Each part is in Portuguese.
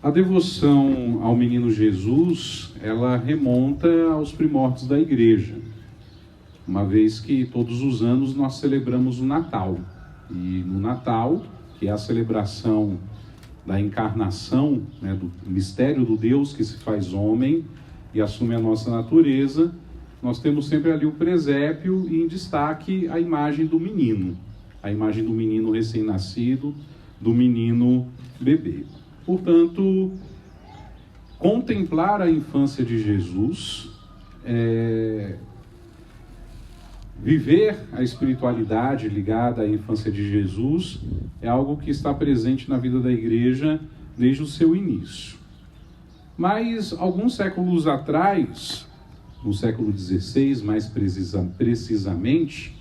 A devoção ao menino Jesus, ela remonta aos primórdios da igreja, uma vez que todos os anos nós celebramos o Natal. E no Natal, que é a celebração da encarnação, né, do mistério do Deus que se faz homem e assume a nossa natureza, nós temos sempre ali o presépio e em destaque a imagem do menino recém-nascido, do menino bebê. Portanto, contemplar a infância de Jesus, viver a espiritualidade ligada à infância de Jesus, é algo que está presente na vida da igreja desde o seu início. Mas, alguns séculos atrás, no século XVI, mais precisamente,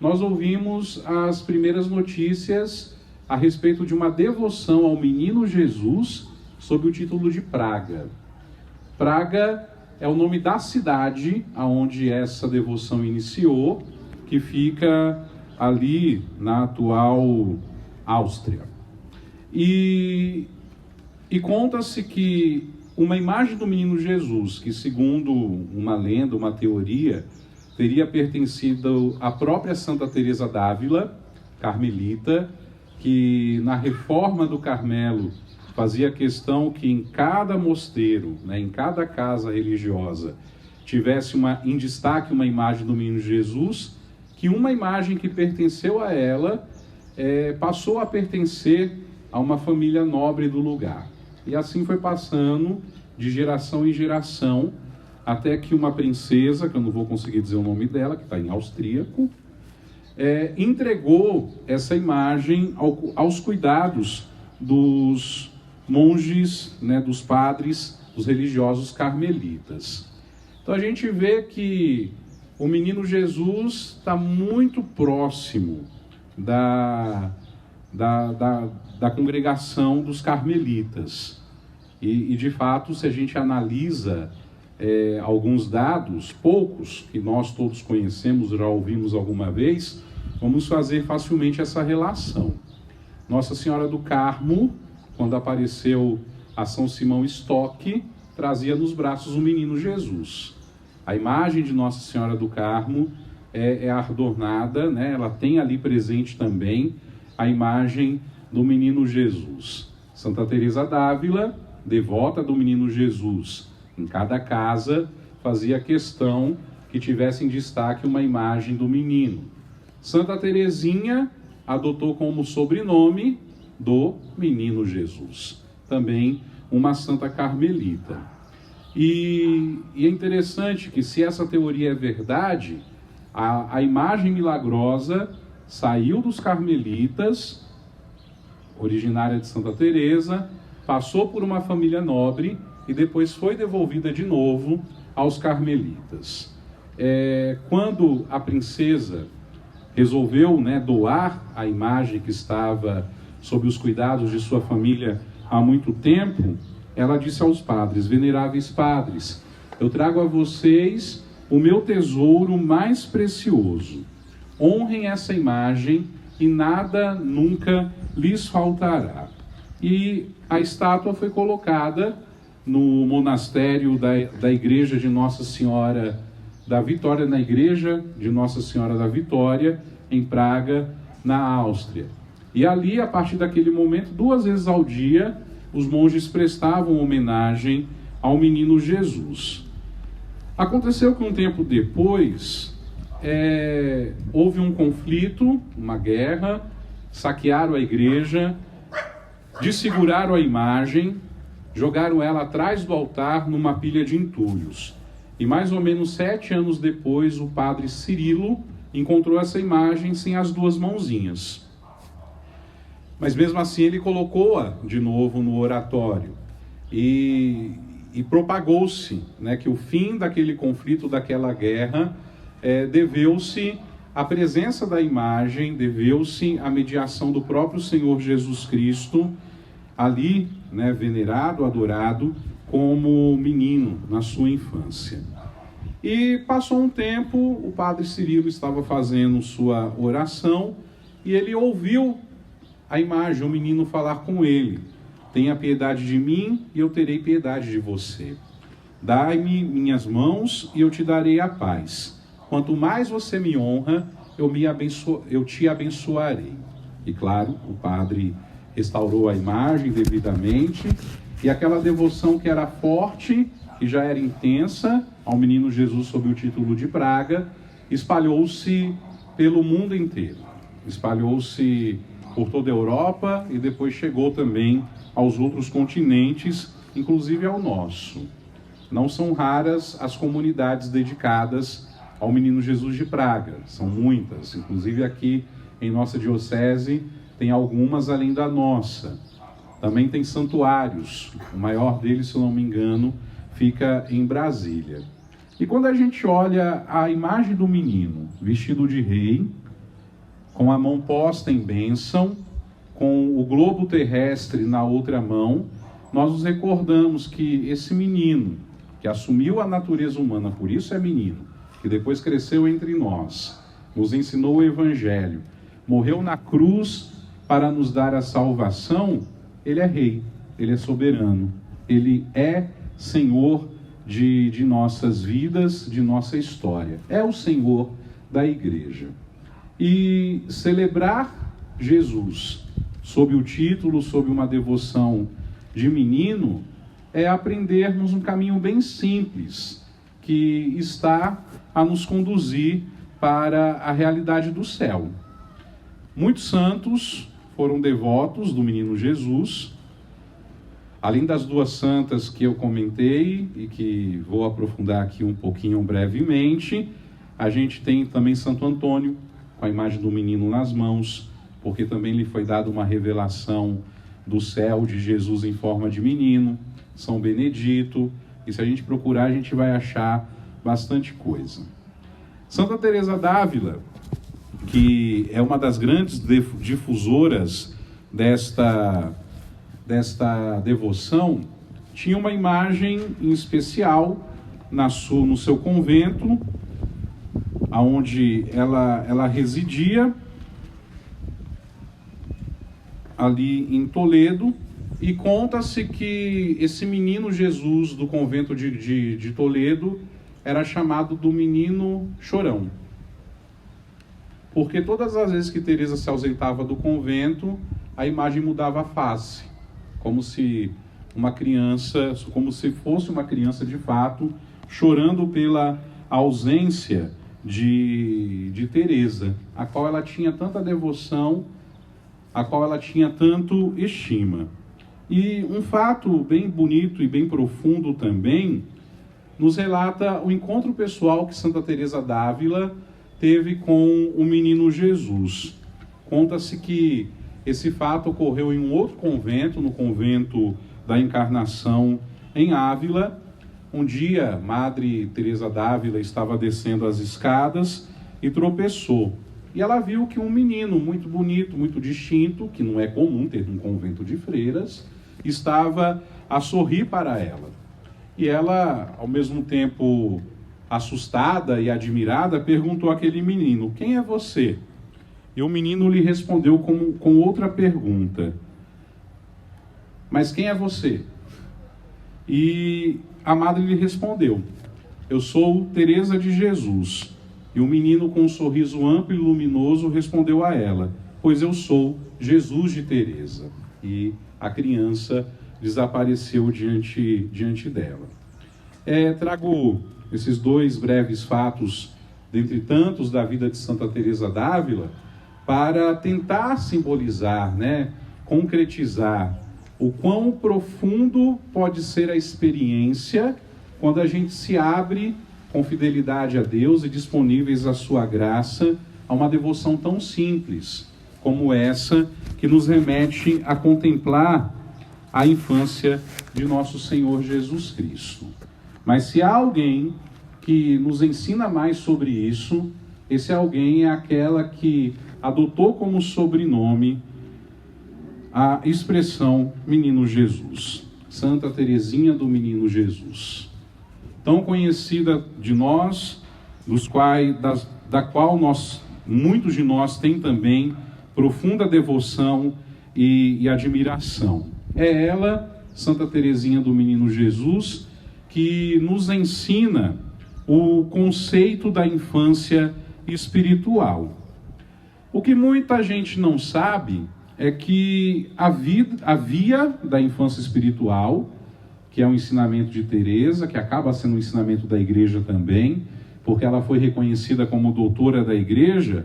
nós ouvimos as primeiras notícias a respeito de uma devoção ao menino Jesus sob o título de Praga. Praga é o nome da cidade onde essa devoção iniciou, que fica ali na atual Áustria. E conta-se que uma imagem do menino Jesus, que segundo uma lenda, uma teoria, teria pertencido à própria Santa Teresa d'Ávila, carmelita, que na reforma do Carmelo fazia questão que em cada mosteiro, né, em cada casa religiosa, tivesse em destaque uma imagem do menino Jesus, que uma imagem que pertenceu a ela passou a pertencer a uma família nobre do lugar. E assim foi passando de geração em geração, até que uma princesa, que eu não vou conseguir dizer o nome dela, que está em austríaco, entregou essa imagem aos cuidados dos monges, né, dos padres, dos religiosos carmelitas. Então a gente vê que o menino Jesus está muito próximo da congregação dos carmelitas. E de fato, se a gente analisa alguns dados, poucos, que nós todos conhecemos, já ouvimos alguma vez, vamos fazer facilmente essa relação. Nossa Senhora do Carmo, quando apareceu a São Simão Stock, trazia nos braços o menino Jesus. A imagem de Nossa Senhora do Carmo é adornada, né? Ela tem ali presente também a imagem do menino Jesus. Santa Teresa d'Ávila, devota do menino Jesus, em cada casa fazia questão que tivesse em destaque uma imagem do menino. Santa Teresinha adotou como sobrenome do menino Jesus, também uma santa carmelita. E é interessante que, se essa teoria é verdade, a imagem milagrosa saiu dos carmelitas, originária de Santa Teresa, passou por uma família nobre e depois foi devolvida de novo aos carmelitas. Quando a princesa resolveu, né, doar a imagem que estava sob os cuidados de sua família há muito tempo, ela disse aos padres: veneráveis padres, eu trago a vocês o meu tesouro mais precioso. Honrem essa imagem e nada nunca lhes faltará. E a estátua foi colocada no monastério da Igreja de Nossa Senhora da Vitória, na Igreja de Nossa Senhora da Vitória, em Praga, na Áustria. E ali, a partir daquele momento, 2 vezes ao dia, os monges prestavam homenagem ao menino Jesus. Aconteceu que um tempo depois, houve um conflito, uma guerra, saquearam a igreja, desfiguraram a imagem, jogaram ela atrás do altar numa pilha de entulhos. E mais ou menos 7 anos depois, o padre Cirilo encontrou essa imagem sem as 2 mãozinhas. Mas mesmo assim ele colocou-a de novo no oratório. E propagou-se, né, que o fim daquele conflito, daquela guerra, deveu-se à presença da imagem, deveu-se à mediação do próprio Senhor Jesus Cristo, ali, né, venerado, adorado, como menino na sua infância. E passou um tempo, o padre Cirilo estava fazendo sua oração, e ele ouviu a imagem, o menino falar com ele. tenha piedade de mim e eu terei piedade de você. Dai-me minhas mãos e eu te darei a paz. Quanto mais você me honra, eu te abençoarei. E claro, o padre restaurou a imagem devidamente, e aquela devoção que era forte, que já era intensa, ao menino Jesus sob o título de Praga, espalhou-se pelo mundo inteiro. Espalhou-se por toda a Europa e depois chegou também aos outros continentes, inclusive ao nosso. Não são raras as comunidades dedicadas ao menino Jesus de Praga, são muitas, inclusive aqui em nossa diocese tem algumas além da nossa. Também tem santuários, o maior deles, se eu não me engano, fica em Brasília. E quando a gente olha a imagem do menino vestido de rei, com a mão posta em bênção, com o globo terrestre na outra mão, nós nos recordamos que esse menino, que assumiu a natureza humana, por isso é menino, que depois cresceu entre nós, nos ensinou o Evangelho, morreu na cruz para nos dar a salvação, ele é rei, ele é soberano, ele é Senhor de nossas vidas, de nossa história. É o Senhor da igreja. E celebrar Jesus sob o título, sob uma devoção de menino, é aprendermos um caminho bem simples, que está a nos conduzir para a realidade do céu. Muitos santos foram devotos do menino Jesus, além das duas santas que eu comentei e que vou aprofundar aqui um pouquinho brevemente, a gente tem também Santo Antônio, com a imagem do menino nas mãos, porque também lhe foi dada uma revelação do céu de Jesus em forma de menino, São Benedito, e se a gente procurar, a gente vai achar bastante coisa. Santa Teresa d'Ávila, que é uma das grandes difusoras desta devoção, tinha uma imagem em especial no seu convento, onde ela residia, ali em Toledo, e conta-se que esse menino Jesus do convento de Toledo era chamado do menino chorão. Porque todas as vezes que Teresa se ausentava do convento, a imagem mudava a face, como se fosse uma criança de fato, chorando pela ausência de Teresa, a qual ela tinha tanta devoção, a qual ela tinha tanto estima. E um fato bem bonito e bem profundo também nos relata o encontro pessoal que Santa Teresa d'Ávila teve com o menino Jesus. Conta-se que esse fato ocorreu em um outro convento, no convento da Encarnação em Ávila. Um dia, Madre Teresa d'Ávila estava descendo as escadas e tropeçou. E ela viu que um menino muito bonito, muito distinto, que não é comum ter um convento de freiras, estava a sorrir para ela. E ela, ao mesmo tempo assustada e admirada, perguntou àquele menino: quem é você? E o menino lhe respondeu com outra pergunta: mas quem é você? E a madre lhe respondeu: eu sou Teresa de Jesus. E o menino, com um sorriso amplo e luminoso, respondeu a ela: pois eu sou Jesus de Teresa. E a criança desapareceu diante dela. Trago esses dois breves fatos, dentre tantos, da vida de Santa Teresa d'Ávila, para tentar simbolizar, concretizar o quão profundo pode ser a experiência quando a gente se abre com fidelidade a Deus e disponíveis à sua graça, a uma devoção tão simples como essa, que nos remete a contemplar a infância de nosso Senhor Jesus Cristo. Mas se há alguém que nos ensina mais sobre isso, esse alguém é aquela que adotou como sobrenome a expressão Menino Jesus, Santa Teresinha do Menino Jesus, tão conhecida de nós, da qual muitos de nós têm também profunda devoção e admiração. É ela, Santa Teresinha do Menino Jesus, que nos ensina o conceito da infância espiritual. O que muita gente não sabe é que a via da infância espiritual, que é um ensinamento de Teresa, que acaba sendo um ensinamento da Igreja também, porque ela foi reconhecida como doutora da Igreja,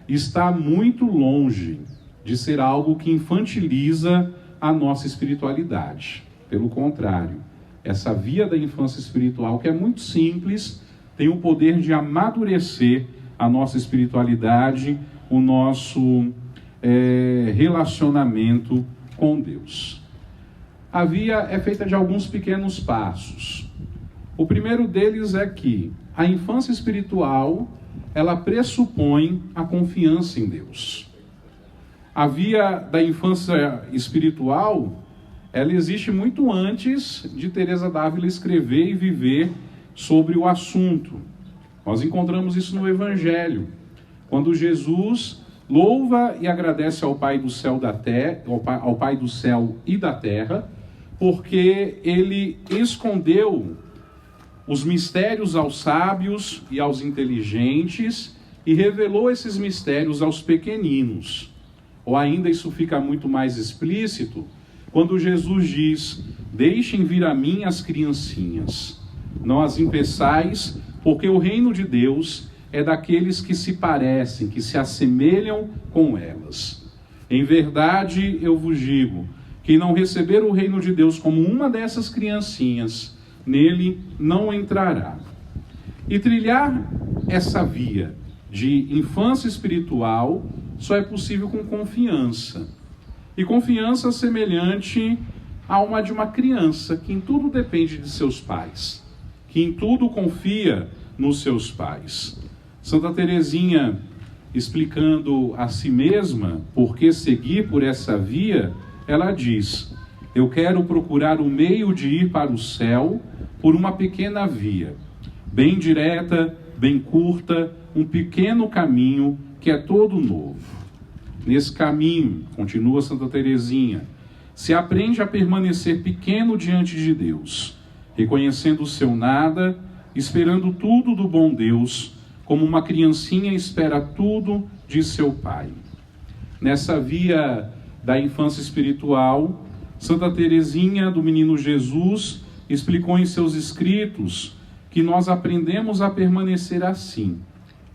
está muito longe de ser algo que infantiliza a nossa espiritualidade. Pelo contrário, essa via da infância espiritual, que é muito simples, tem o poder de amadurecer a nossa espiritualidade, o nosso relacionamento com Deus. A via é feita de alguns pequenos passos. O primeiro deles é que a infância espiritual, ela pressupõe a confiança em Deus. A via da infância espiritual, ela existe muito antes de Teresa d'Ávila escrever e viver sobre o assunto. Nós encontramos isso no Evangelho, quando Jesus louva e agradece ao Pai do céu ao Pai do céu e da terra, porque ele escondeu os mistérios aos sábios e aos inteligentes e revelou esses mistérios aos pequeninos. Ou ainda isso fica muito mais explícito quando Jesus diz: deixem vir a mim as criancinhas, não as impeçais, porque o reino de Deus é daqueles que se parecem, que se assemelham com elas. Em verdade eu vos digo, quem não receber o reino de Deus como uma dessas criancinhas, nele não entrará. E trilhar essa via de infância espiritual só é possível com confiança. E confiança semelhante a uma de uma criança, que em tudo depende de seus pais, que em tudo confia nos seus pais. Santa Teresinha, explicando a si mesma por que seguir por essa via, ela diz: eu quero procurar o meio de ir para o céu por uma pequena via, bem direta, bem curta, um pequeno caminho que é todo novo. Nesse caminho, continua Santa Teresinha, se aprende a permanecer pequeno diante de Deus, reconhecendo o seu nada, esperando tudo do bom Deus, como uma criancinha espera tudo de seu pai. Nessa via da infância espiritual, Santa Teresinha do Menino Jesus explicou em seus escritos que nós aprendemos a permanecer assim,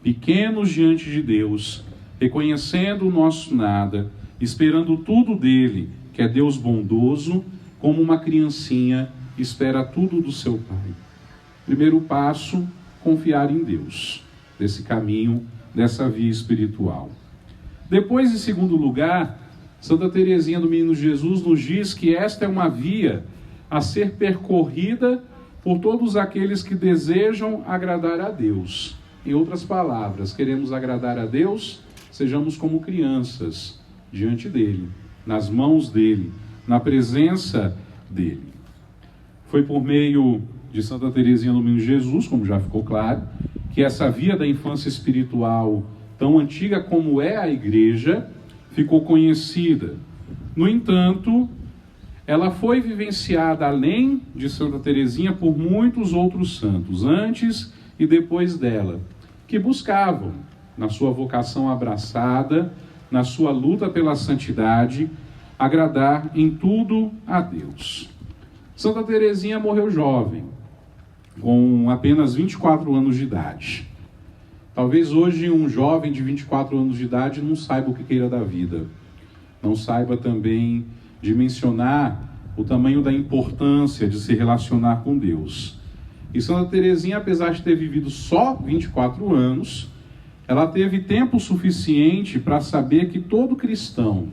pequenos diante de Deus, reconhecendo o nosso nada, esperando tudo dele, que é Deus bondoso, como uma criancinha espera tudo do seu pai. Primeiro passo, confiar em Deus, desse caminho, dessa via espiritual. Depois, em segundo lugar, Santa Teresinha do Menino Jesus nos diz que esta é uma via a ser percorrida por todos aqueles que desejam agradar a Deus. Em outras palavras, queremos agradar a Deus, sejamos como crianças diante dele, nas mãos dele, na presença dele. Foi por meio de Santa Teresinha do Menino Jesus, como já ficou claro, que essa via da infância espiritual, tão antiga como é a Igreja, ficou conhecida. No entanto, ela foi vivenciada, além de Santa Teresinha, por muitos outros santos, antes e depois dela, que buscavam, na sua vocação abraçada, na sua luta pela santidade, agradar em tudo a Deus. Santa Teresinha morreu jovem, com apenas 24 anos de idade. Talvez hoje um jovem de 24 anos de idade não saiba o que queira da vida, não saiba também dimensionar o tamanho da importância de se relacionar com Deus. E Santa Teresinha, apesar de ter vivido só 24 anos, ela teve tempo suficiente para saber que todo cristão,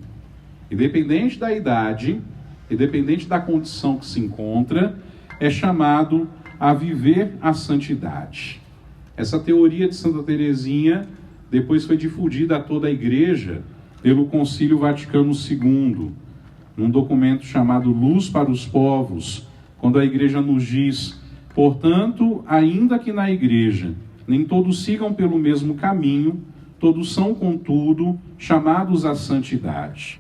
independente da idade, independente da condição que se encontra, é chamado a viver a santidade. Essa teoria de Santa Teresinha depois foi difundida a toda a Igreja pelo Concílio Vaticano II, num documento chamado Luz para os Povos, quando a Igreja nos diz: portanto, ainda que na Igreja nem todos sigam pelo mesmo caminho, todos são, contudo, chamados à santidade.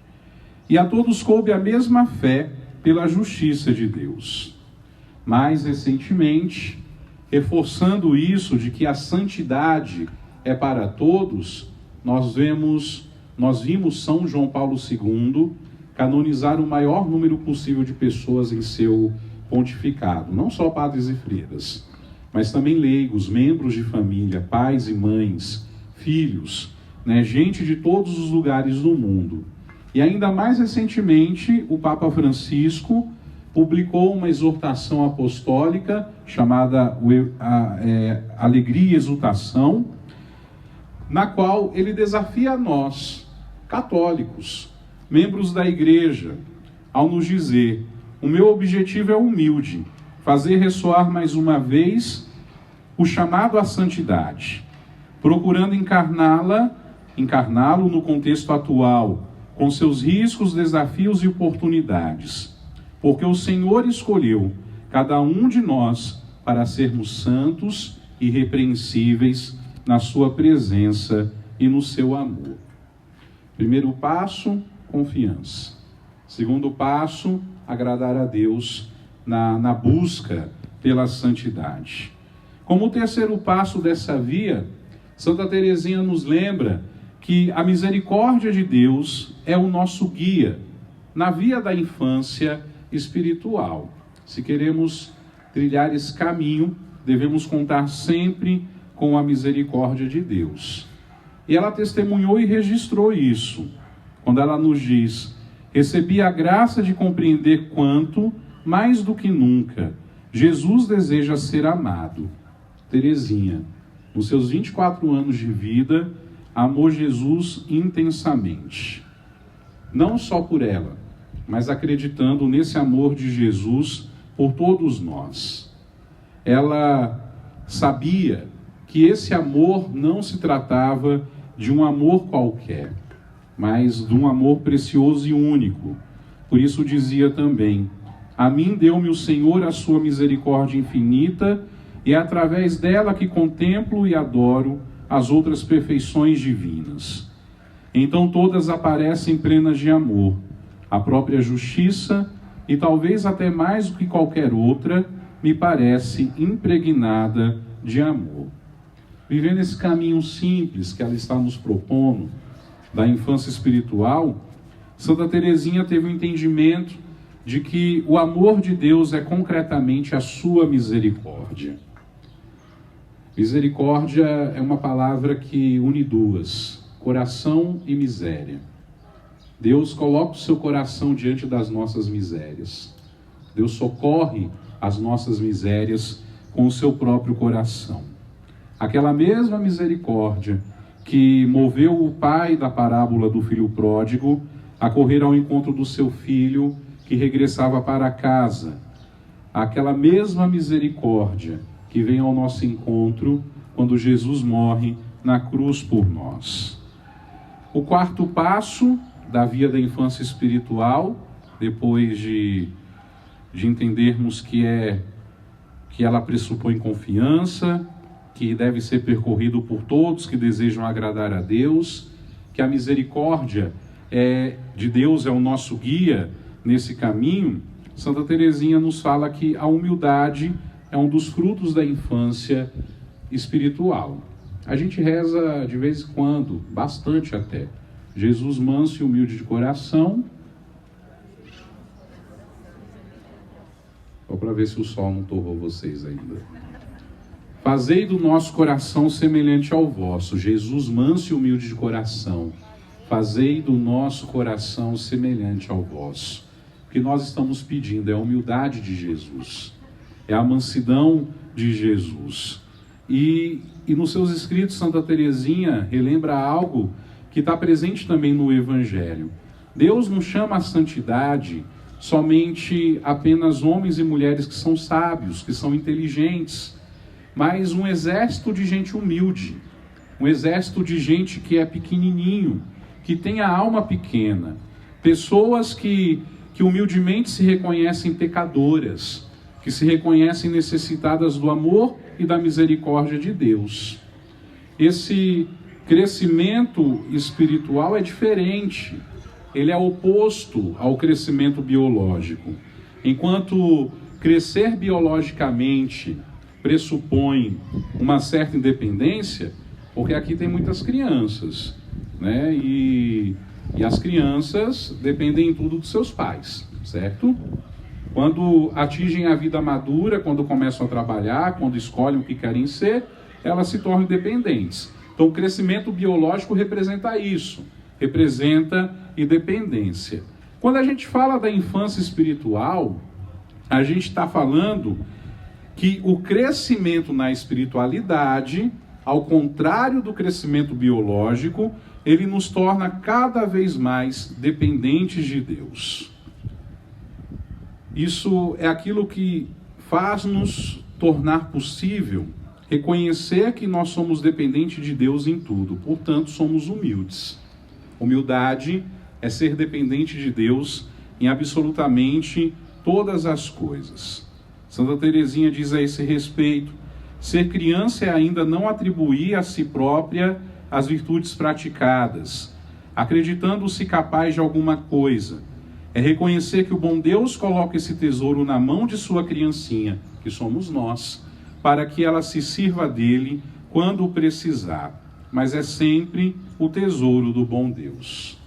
E a todos coube a mesma fé pela justiça de Deus. Mais recentemente, reforçando isso de que a santidade é para todos, nós vimos São João Paulo II canonizar o maior número possível de pessoas em seu pontificado, não só padres e freiras, mas também leigos, membros de família, pais e mães, filhos, gente de todos os lugares do mundo. E ainda mais recentemente, o Papa Francisco publicou uma exortação apostólica chamada Alegria e Exultação, na qual ele desafia a nós, católicos, membros da Igreja, ao nos dizer: o meu objetivo é humilde, fazer ressoar mais uma vez o chamado à santidade, procurando encarná-lo no contexto atual, com seus riscos, desafios e oportunidades, porque o Senhor escolheu cada um de nós para sermos santos e irrepreensíveis na sua presença e no seu amor. Primeiro passo, confiança. Segundo passo, agradar a Deus na busca pela santidade. Como terceiro passo dessa via, Santa Teresinha nos lembra que a misericórdia de Deus é o nosso guia na via da infância espiritual. Se queremos trilhar esse caminho, devemos contar sempre com a misericórdia de Deus. E ela testemunhou e registrou isso, quando ela nos diz: recebi a graça de compreender quanto, mais do que nunca, Jesus deseja ser amado. Teresinha, nos seus 24 anos de vida, amou Jesus intensamente. Não só por ela, mas acreditando nesse amor de Jesus por todos nós. Ela sabia que esse amor não se tratava de um amor qualquer, mas de um amor precioso e único. Por isso dizia também: a mim deu-me o Senhor a sua misericórdia infinita, e é através dela que contemplo e adoro as outras perfeições divinas. Então todas aparecem plenas de amor, a própria justiça, e talvez até mais do que qualquer outra, me parece impregnada de amor. Vivendo esse caminho simples que ela está nos propondo, da infância espiritual, Santa Teresinha teve o entendimento de que o amor de Deus é concretamente a sua misericórdia. Misericórdia é uma palavra que une duas: coração e miséria. Deus coloca o seu coração diante das nossas misérias. Deus socorre as nossas misérias com o seu próprio coração. Aquela mesma misericórdia que moveu o pai da parábola do filho pródigo a correr ao encontro do seu filho que regressava para casa. Aquela mesma misericórdia que vem ao nosso encontro quando Jesus morre na cruz por nós. O quarto passo da via da infância espiritual, depois de entendermos que ela pressupõe confiança, que deve ser percorrido por todos que desejam agradar a Deus, que a misericórdia de Deus é o nosso guia nesse caminho, Santa Teresinha nos fala que a humildade é um dos frutos da infância espiritual. A gente reza de vez em quando, bastante até: Jesus manso e humilde de coração. Só para ver se o sol não torrou vocês ainda. Fazei do nosso coração semelhante ao vosso. Jesus manso e humilde de coração. Fazei do nosso coração semelhante ao vosso. O que nós estamos pedindo é a humildade de Jesus, é a mansidão de Jesus. E nos seus escritos, Santa Teresinha relembra algo que está presente também no Evangelho. Deus não chama a santidade somente apenas homens e mulheres que são sábios, que são inteligentes, mas um exército de gente humilde, um exército de gente que é pequenininho, que tem a alma pequena, pessoas que humildemente se reconhecem pecadoras, que se reconhecem necessitadas do amor e da misericórdia de Deus. Esse crescimento espiritual é diferente, ele é oposto ao crescimento biológico. Enquanto crescer biologicamente pressupõe uma certa independência, porque aqui tem muitas crianças, né? E as crianças dependem tudo dos seus pais, certo? Quando atingem a vida madura, quando começam a trabalhar, quando escolhem o que querem ser, elas se tornam independentes. Então, o crescimento biológico representa isso, representa independência. Quando a gente fala da infância espiritual, a gente está falando que o crescimento na espiritualidade, ao contrário do crescimento biológico, ele nos torna cada vez mais dependentes de Deus. Isso é aquilo que faz-nos tornar possível reconhecer que nós somos dependentes de Deus em tudo, portanto somos humildes. Humildade é ser dependente de Deus em absolutamente todas as coisas. Santa Teresinha diz a esse respeito: ser criança é ainda não atribuir a si própria as virtudes praticadas, acreditando-se capaz de alguma coisa. É reconhecer que o bom Deus coloca esse tesouro na mão de sua criancinha, que somos nós, para que ela se sirva dele quando precisar. Mas é sempre o tesouro do bom Deus.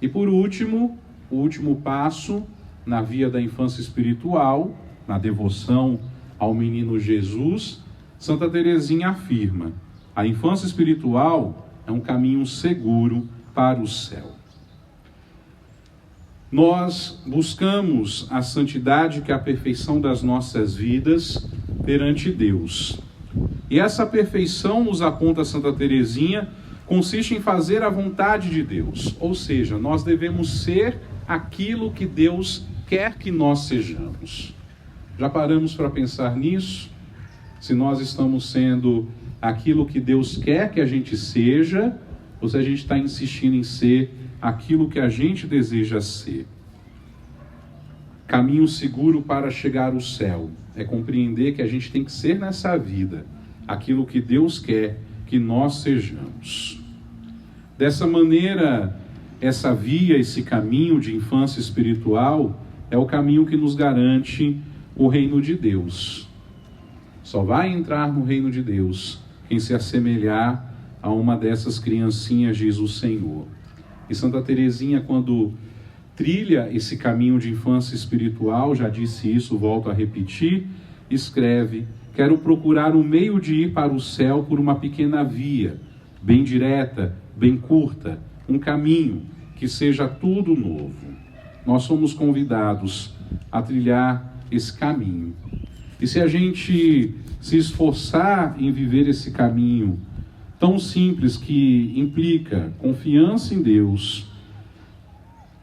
E por último, o último passo na via da infância espiritual, na devoção ao menino Jesus, Santa Teresinha afirma: a infância espiritual é um caminho seguro para o céu. Nós buscamos a santidade, que é a perfeição das nossas vidas perante Deus. E essa perfeição, nos aponta Santa Teresinha, consiste em fazer a vontade de Deus. Ou seja, nós devemos ser aquilo que Deus quer que nós sejamos. Já paramos para pensar nisso? Se nós estamos sendo aquilo que Deus quer que a gente seja, ou se a gente está insistindo em ser aquilo que a gente deseja ser. Caminho seguro para chegar ao céu é compreender que a gente tem que ser nessa vida aquilo que Deus quer que nós sejamos. Dessa maneira, essa via, esse caminho de infância espiritual é o caminho que nos garante o reino de Deus. Só vai entrar no reino de Deus quem se assemelhar a uma dessas criancinhas, diz o Senhor. E Santa Teresinha, quando trilha esse caminho de infância espiritual, já disse isso, volto a repetir, escreve: quero procurar um meio de ir para o céu por uma pequena via, bem direta, bem curta, um caminho que seja tudo novo. Nós somos convidados a trilhar esse caminho. E se a gente se esforçar em viver esse caminho tão simples, que implica confiança em Deus,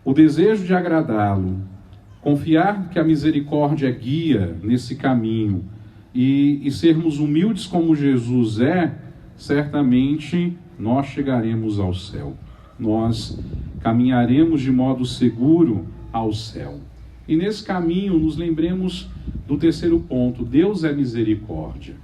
o desejo de agradá-lo, confiar que a misericórdia guia nesse caminho e sermos humildes como Jesus é, certamente nós chegaremos ao céu. Nós caminharemos de modo seguro ao céu. E nesse caminho nos lembremos do terceiro ponto: Deus é misericórdia.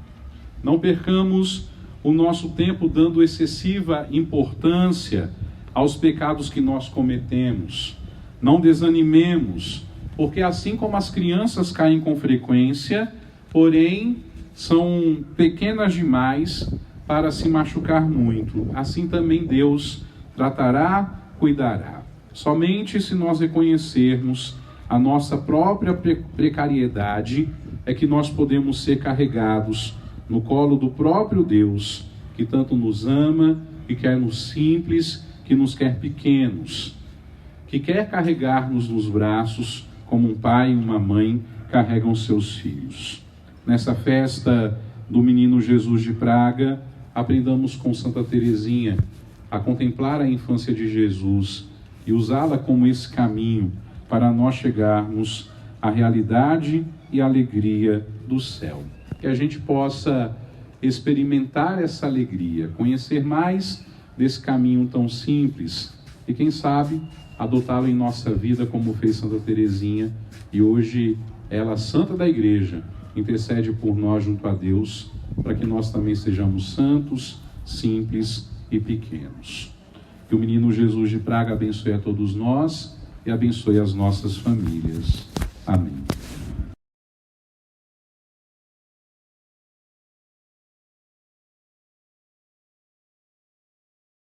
Não percamos o nosso tempo dando excessiva importância aos pecados que nós cometemos. Não desanimemos, porque assim como as crianças caem com frequência, porém são pequenas demais para se machucar muito, assim também Deus tratará, cuidará. Somente se nós reconhecermos a nossa própria precariedade é que nós podemos ser carregados no colo do próprio Deus, que tanto nos ama, que quer nos simples, que nos quer pequenos, que quer carregar-nos nos braços como um pai e uma mãe carregam seus filhos. Nessa festa do menino Jesus de Praga, aprendamos com Santa Teresinha a contemplar a infância de Jesus e usá-la como esse caminho para nós chegarmos à realidade e à alegria do céu. Que a gente possa experimentar essa alegria, conhecer mais desse caminho tão simples e, quem sabe, adotá-lo em nossa vida como fez Santa Teresinha, e hoje ela, santa da Igreja, intercede por nós junto a Deus, para que nós também sejamos santos, simples e pequenos. Que o menino Jesus de Praga abençoe a todos nós e abençoe as nossas famílias. Amém.